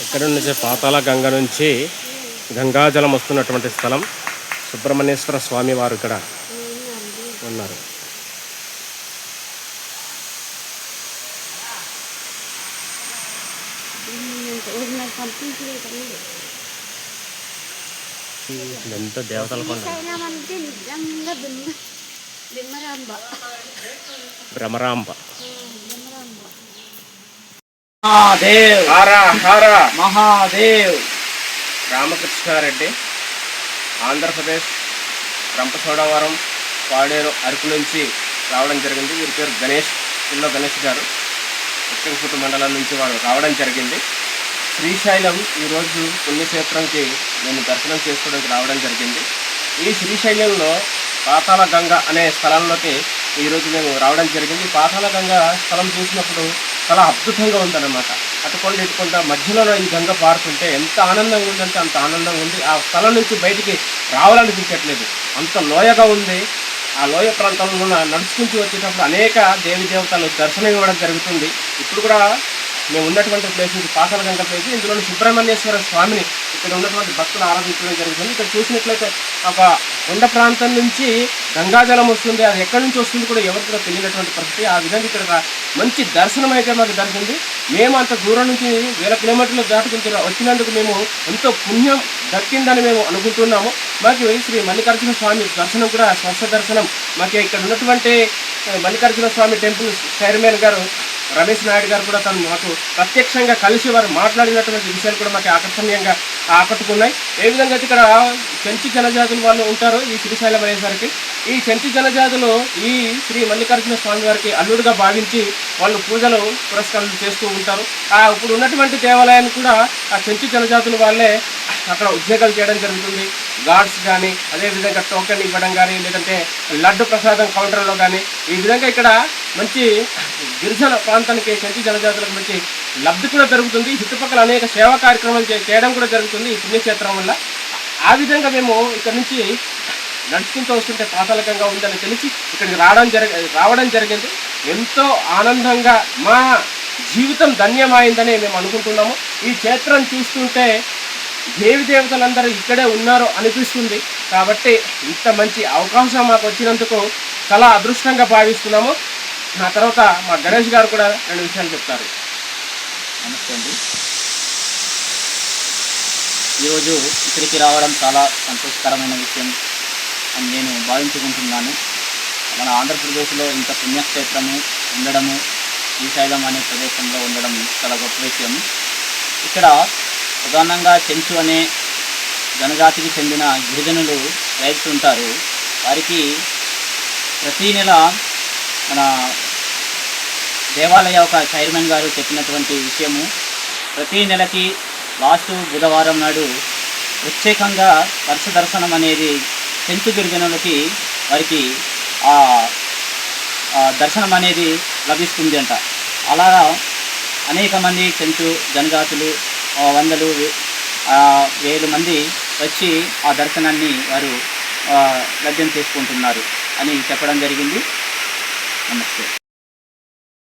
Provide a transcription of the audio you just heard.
ఇక్కడ నుంచి పాతాళ గంగ నుంచి గంగాజలం వస్తున్నటువంటి స్థలం. సుబ్రహ్మణ్యేశ్వర స్వామి వారు ఇక్కడ ఉన్నారు. ఇదంతా దేవతల కొండ. భ్రమరాంబ. మహాదేవ్ హర హర మహాదేవ్. రామకృష్ణారెడ్డి, ఆంధ్రప్రదేశ్, రంపచోడవరం, పాడేరు, అరకు నుంచి రావడం జరిగింది. వీరి పేరు గణేష్, పిల్ల గణేష్ గారు. ఉక్కనపూట మండలం నుంచి వారు రావడం జరిగింది. శ్రీశైలం ఈరోజు పుణ్యక్షేత్రంకి నేను దర్శనం చేసుకోవడానికి రావడం జరిగింది. ఈ శ్రీశైలంలో పాతాళ గంగ అనే స్థలంలోకి ఈరోజు మేము రావడం జరిగింది. పాతాళ గంగ స్థలం చూసినప్పుడు చాలా అద్భుతంగా ఉందన్నమాట. అటుకొండ ఇటుకొండ మధ్యలో ఈ గంగ పారుతుంటే ఎంత ఆనందంగా ఉందంటే అంత ఆనందంగా ఉంది. ఆ స్థలం నుంచి బయటికి రావాలనిపించట్లేదు, అంత లోయగా ఉంది. ఆ లోయ ప్రాంతంలో నడుచుకుంటూ వచ్చేటప్పుడు అనేక దేవి దేవతలు దర్శనం ఇవ్వడం జరుగుతుంది. ఇప్పుడు కూడా మేము ఉన్నటువంటి ప్లేస్ నుంచి పాతాళ గంగ ప్లేస్, ఇందులో సుబ్రహ్మణ్యేశ్వర స్వామిని ఇక్కడ ఉన్నటువంటి భక్తులు ఆరాధించడం జరుగుతుంది. ఇక్కడ చూసినట్లయితే ఒక కొండ ప్రాంతం నుంచి గంగాజలం వస్తుంది. అది ఎక్కడి నుంచి వస్తుంది కూడా ఎవరికి కూడా తెలియనటువంటి పరిస్థితి. ఆ విధంగా ఇక్కడ మంచి దర్శనం అయితే మాకు దొరికింది. మేము అంత దూరం నుంచి 1000 కిలోమీటర్లు దాటుకుంటున్నా వచ్చినందుకు మేము ఎంతో పుణ్యం దక్కిందని మేము అనుకుంటున్నాము. మాకు శ్రీ మల్లికార్జున స్వామి దర్శనం కూడా స్వచ్ఛ దర్శనం. మాకు ఇక్కడ ఉన్నటువంటి మల్లికార్జున స్వామి టెంపుల్ చైర్మన్ గారు రమేష్ నాయుడు గారు కూడా తను మాకు ప్రత్యక్షంగా కలిసి వారు మాట్లాడినటువంటి విషయాలు కూడా మాకు ఆకర్షణీయంగా ఆకట్టుకున్నాయి. ఏ విధంగా అయితే ఇక్కడ చెంచు జనజాతులు వాళ్ళు ఉంటారో ఈ శ్రీశైలం అయ్యేసరికి, ఈ చెంచు జనజాతులు ఈ శ్రీ మల్లికార్జున స్వామి వారికి అల్లుడుగా భావించి వాళ్ళు పూజలు పురస్కారాలు చేస్తూ ఉంటారు. ఇప్పుడు ఉన్నటువంటి దేవాలయాన్ని కూడా ఆ చెంచు జనజాతుల వాళ్ళే అక్కడ ఉద్యోగాలు చేయడం జరుగుతుంది. గార్డ్స్ కానీ, అదేవిధంగా టోకెన్ ఇవ్వడం కానీ, లేదంటే లడ్డు ప్రసాదం కౌంటర్లో కానీ, ఈ విధంగా ఇక్కడ మంచి గిరిజన ప్రాంతానికి చెంచు జనజాతులకు మంచి లబ్ధి కూడా జరుగుతుంది. చుట్టుపక్కల అనేక సేవా కార్యక్రమాలు చేయడం కూడా జరుగుతుంది ఈ పుణ్యక్షేత్రం వల్ల. ఆ విధంగా మేము ఇక్కడ నుంచి నడుచుకుంటూ వస్తుంటే పాతాళ గంగ ఉందని తెలిసి ఇక్కడికి రావడం జరిగింది. ఎంతో ఆనందంగా మా జీవితం ధన్యమైందని మేము అనుకుంటున్నాము. ఈ క్షేత్రం చూస్తుంటే దేవి దేవతలందరూ ఇక్కడే ఉన్నారు అనిపిస్తుంది. కాబట్టి ఇంత మంచి అవకాశం మాకు వచ్చినందుకు చాలా అదృష్టంగా భావిస్తున్నాము. ఆ తర్వాత మా గణేష్ గారు కూడా 2 విషయాలు చెప్తారు. నమస్తే అండి. ఈరోజు ఇక్కడికి రావడం చాలా సంతోషకరమైన విషయం అని నేను భావించుకుంటున్నాను. మన ఆంధ్రప్రదేశ్లో ఇంత పుణ్యక్షేత్రము ఉండడము, శ్రీశైలం అనే ప్రదేశంలో ఉండడం చాలా గొప్ప విషయం. ఇక్కడ ప్రధానంగా చెంచు అనే జనజాతికి చెందిన గిరిజనులు రైతులు ఉంటారు. వారికి ప్రతీ నెల మన దేవాలయ ఒక చైర్మన్ గారు చెప్పినటువంటి విషయము, ప్రతీ నెలకి లాస్ట్ బుధవారం నాడు ప్రత్యేకంగా వర్ష దర్శనం అనేది చెంచు గిరిజనులకి వారికి ఆ దర్శనం అనేది లభిస్తుంది అంట. అలాగా అనేక మంది చెంచు జనజాతులు 100, 1000 మంది వచ్చి ఆ దర్శనాన్ని వారు లభ్యం చేసుకుంటున్నారు అని చెప్పడం జరిగింది. నమస్తే.